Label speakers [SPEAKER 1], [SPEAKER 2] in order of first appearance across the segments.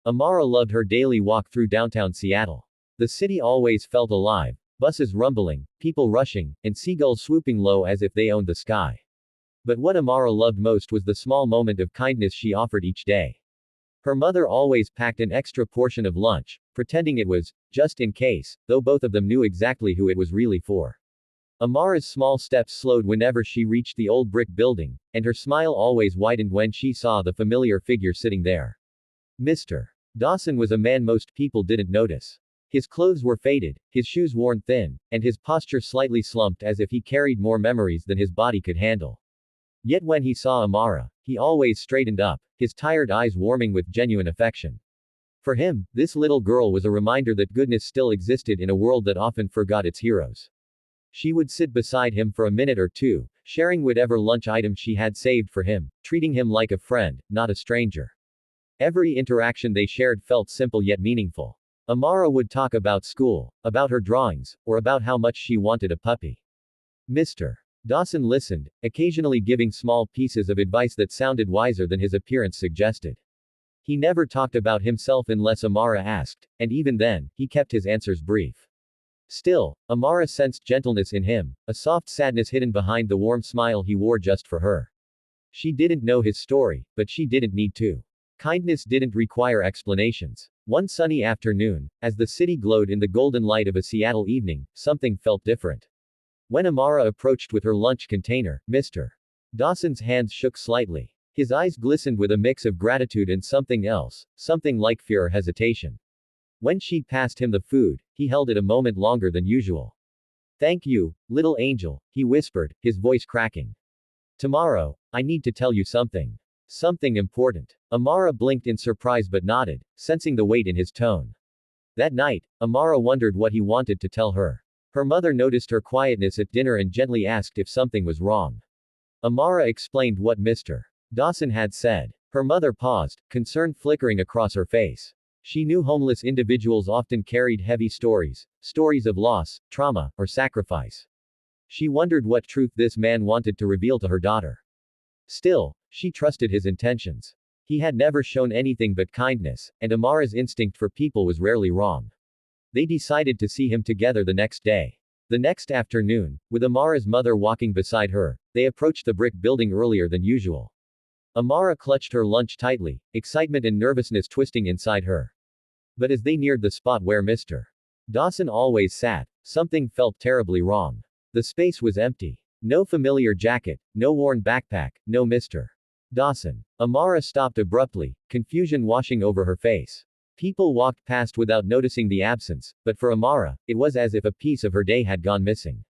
[SPEAKER 1] Amara loved her daily walk through downtown Seattle. The city always felt alive, buses rumbling, people rushing, and seagulls swooping low as if they owned the sky. But what Amara loved most was the small moment of kindness she offered each day. Her mother always packed an extra portion of lunch, pretending it was, just in case, though both of them knew exactly who it was really for. Amara's small steps slowed whenever she reached the old brick building, and her smile always widened when she saw the familiar figure sitting there. Mr. Dawson was a man most people didn't notice. His clothes were faded, his shoes worn thin, and his posture slightly slumped as if he carried more memories than his body could handle. Yet when he saw Amara, he always straightened up, his tired eyes warming with genuine affection. For him, this little girl was a reminder that goodness still existed in a world that often forgot its heroes. She would sit beside him for a minute or two, sharing whatever lunch item she had saved for him, treating him like a friend, not a stranger. Every interaction they shared felt simple yet meaningful. Amara would talk about school, about her drawings, or about how much she wanted a puppy. Mr. Dawson listened, occasionally giving small pieces of advice that sounded wiser than his appearance suggested. He never talked about himself unless Amara asked, and even then, he kept his answers brief. Still, Amara sensed gentleness in him, a soft sadness hidden behind the warm smile he wore just for her. She didn't know his story, but she didn't need to. Kindness didn't require explanations. One sunny afternoon, as the city glowed in the golden light of a Seattle evening, something felt different. When Amara approached with her lunch container, Mr. Dawson's hands shook slightly. His eyes glistened with a mix of gratitude and something else, something like fear or hesitation. When she passed him the food, he held it a moment longer than usual. "Thank you, little angel," he whispered, his voice cracking. "Tomorrow, I need to tell you something. Something important." Amara blinked in surprise but nodded, sensing the weight in his tone. That night, Amara wondered what he wanted to tell her. Her mother noticed her quietness at dinner and gently asked if something was wrong. Amara explained what Mr. Dawson had said. Her mother paused, concern flickering across her face. She knew homeless individuals often carried heavy stories, stories of loss, trauma, or sacrifice. She wondered what truth this man wanted to reveal to her daughter. Still, she trusted his intentions. He had never shown anything but kindness, and Amara's instinct for people was rarely wrong. They decided to see him together the next day. The next afternoon, with Amara's mother walking beside her, they approached the brick building earlier than usual. Amara clutched her lunch tightly, excitement and nervousness twisting inside her. But as they neared the spot where Mr. Dawson always sat, something felt terribly wrong. The space was empty. No familiar jacket, no worn backpack, no Mr. Dawson. Amara stopped abruptly, confusion washing over her face. People walked past without noticing the absence, but for Amara, it was as if a piece of her day had gone missing.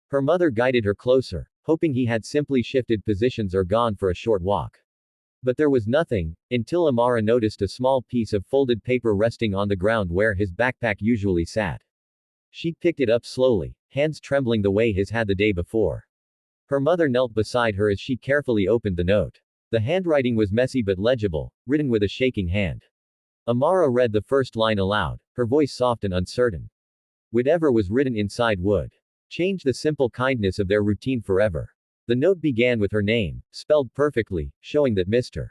[SPEAKER 1] Her mother guided her closer, hoping he had simply shifted positions or gone for a short walk. But there was nothing, until Amara noticed a small piece of folded paper resting on the ground where his backpack usually sat. She picked it up slowly, hands trembling the way his had the day before. Her mother knelt beside her as she carefully opened the note. The handwriting was messy but legible, written with a shaking hand. Amara read the first line aloud, her voice soft and uncertain. Whatever was written inside would change the simple kindness of their routine forever. The note began with her name, spelled perfectly, showing that Mr.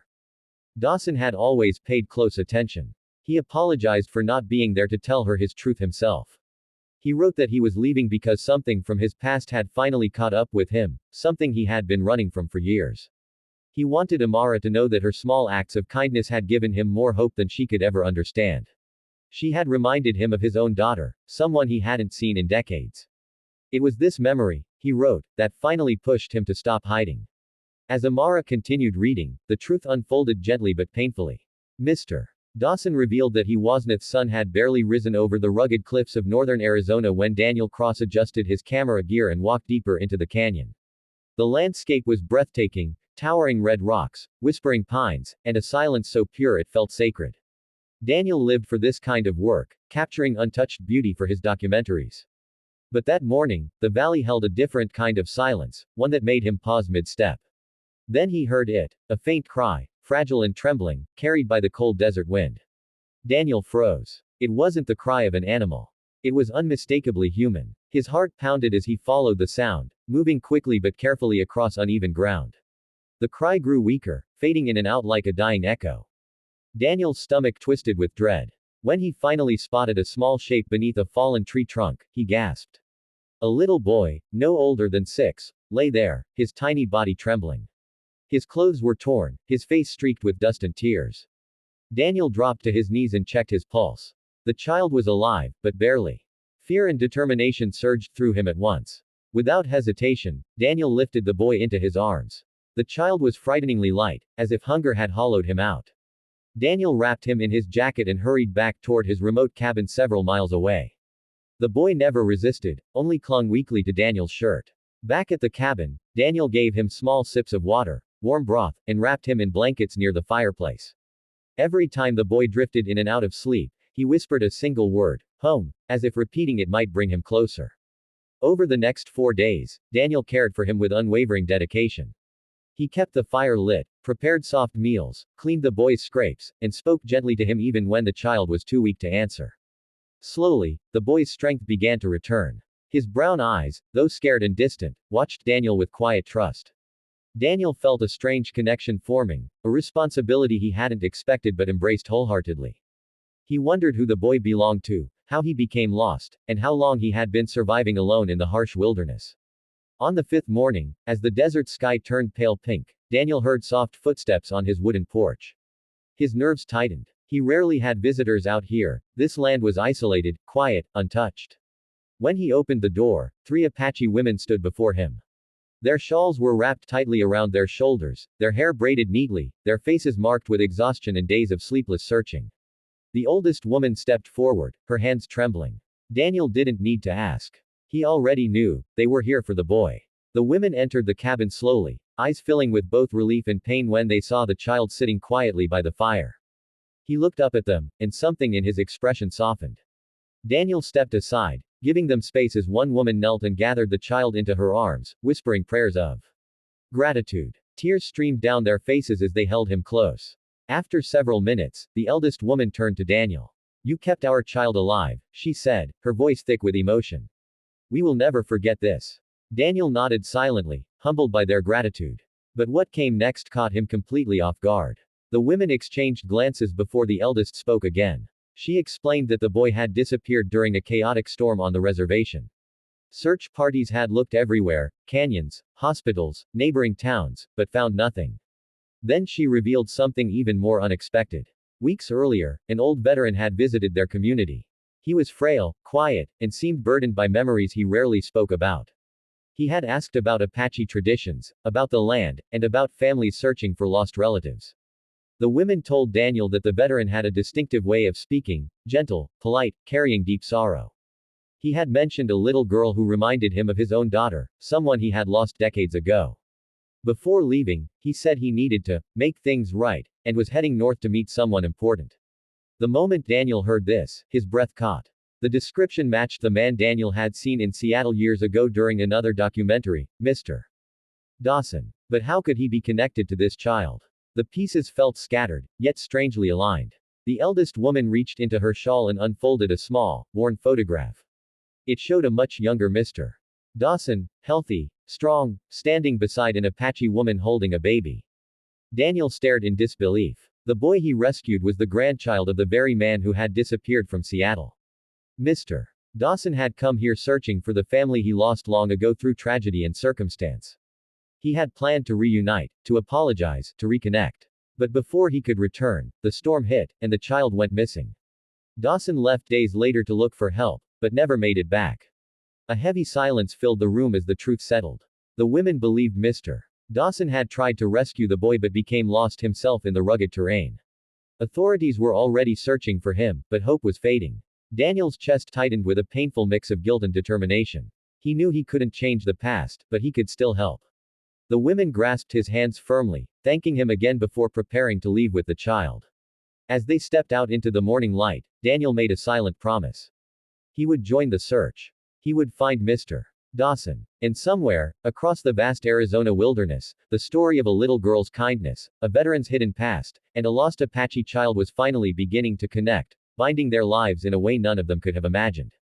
[SPEAKER 1] Dawson had always paid close attention. He apologized for not being there to tell her his truth himself. He wrote that he was leaving because something from his past had finally caught up with him, something he had been running from for years. He wanted Amara to know that her small acts of kindness had given him more hope than she could ever understand. She had reminded him of his own daughter, someone he hadn't seen in decades. It was this memory, he wrote, that finally pushed him to stop hiding. As Amara continued reading, the truth unfolded gently but painfully. Mr. Dawson revealed that he Wasnath's sun had barely risen over the rugged cliffs of northern Arizona when Daniel Cross adjusted his camera gear and walked deeper into the canyon. The landscape was breathtaking, towering red rocks, whispering pines, and a silence so pure it felt sacred. Daniel lived for this kind of work, capturing untouched beauty for his documentaries. But that morning, the valley held a different kind of silence, one that made him pause mid-step. Then he heard it, a faint cry, fragile and trembling, carried by the cold desert wind. Daniel froze. It wasn't the cry of an animal. It was unmistakably human. His heart pounded as he followed the sound, moving quickly but carefully across uneven ground. The cry grew weaker, fading in and out like a dying echo. Daniel's stomach twisted with dread. When he finally spotted a small shape beneath a fallen tree trunk, he gasped. A little boy, no older than 6, lay there, his tiny body trembling. His clothes were torn, his face streaked with dust and tears. Daniel dropped to his knees and checked his pulse. The child was alive, but barely. Fear and determination surged through him at once. Without hesitation, Daniel lifted the boy into his arms. The child was frighteningly light, as if hunger had hollowed him out. Daniel wrapped him in his jacket and hurried back toward his remote cabin several miles away. The boy never resisted, only clung weakly to Daniel's shirt. Back at the cabin, Daniel gave him small sips of water, warm broth, and wrapped him in blankets near the fireplace. Every time the boy drifted in and out of sleep, he whispered a single word, home, as if repeating it might bring him closer. Over the next 4 days, Daniel cared for him with unwavering dedication. He kept the fire lit, prepared soft meals, cleaned the boy's scrapes, and spoke gently to him even when the child was too weak to answer. Slowly, the boy's strength began to return. His brown eyes, though scared and distant, watched Daniel with quiet trust. Daniel felt a strange connection forming, a responsibility he hadn't expected but embraced wholeheartedly. He wondered who the boy belonged to, how he became lost, and how long he had been surviving alone in the harsh wilderness. On the 5th morning, as the desert sky turned pale pink, Daniel heard soft footsteps on his wooden porch. His nerves tightened. He rarely had visitors out here, this land was isolated, quiet, untouched. When he opened the door, 3 Apache women stood before him. Their shawls were wrapped tightly around their shoulders, their hair braided neatly, their faces marked with exhaustion and days of sleepless searching. The oldest woman stepped forward, her hands trembling. Daniel didn't need to ask. He already knew, they were here for the boy. The women entered the cabin slowly, eyes filling with both relief and pain when they saw the child sitting quietly by the fire. He looked up at them, and something in his expression softened. Daniel stepped aside, giving them space as one woman knelt and gathered the child into her arms, whispering prayers of gratitude. Tears streamed down their faces as they held him close. After several minutes, the eldest woman turned to Daniel. You kept our child alive, she said, her voice thick with emotion. We will never forget this. Daniel nodded silently, humbled by their gratitude. But what came next caught him completely off guard. The women exchanged glances before the eldest spoke again. She explained that the boy had disappeared during a chaotic storm on the reservation. Search parties had looked everywhere, canyons, hospitals, neighboring towns, but found nothing. Then she revealed something even more unexpected. Weeks earlier, an old veteran had visited their community. He was frail, quiet, and seemed burdened by memories he rarely spoke about. He had asked about Apache traditions, about the land, and about families searching for lost relatives. The women told Daniel that the veteran had a distinctive way of speaking, gentle, polite, carrying deep sorrow. He had mentioned a little girl who reminded him of his own daughter, someone he had lost decades ago. Before leaving, he said he needed to make things right, and was heading north to meet someone important. The moment Daniel heard this, his breath caught. The description matched the man Daniel had seen in Seattle years ago during another documentary, Mr. Dawson. But how could he be connected to this child? The pieces felt scattered, yet strangely aligned. The eldest woman reached into her shawl and unfolded a small, worn photograph. It showed a much younger Mr. Dawson, healthy, strong, standing beside an Apache woman holding a baby. Daniel stared in disbelief. The boy he rescued was the grandchild of the very man who had disappeared from Seattle. Mr. Dawson had come here searching for the family he lost long ago through tragedy and circumstance. He had planned to reunite, to apologize, to reconnect. But before he could return, the storm hit, and the child went missing. Dawson left days later to look for help, but never made it back. A heavy silence filled the room as the truth settled. The women believed Mr. Dawson had tried to rescue the boy but became lost himself in the rugged terrain. Authorities were already searching for him, but hope was fading. Daniel's chest tightened with a painful mix of guilt and determination. He knew he couldn't change the past, but he could still help. The women grasped his hands firmly, thanking him again before preparing to leave with the child. As they stepped out into the morning light, Daniel made a silent promise. He would join the search. He would find Mr. Dawson. And somewhere, across the vast Arizona wilderness, the story of a little girl's kindness, a veteran's hidden past, and a lost Apache child was finally beginning to connect, binding their lives in a way none of them could have imagined.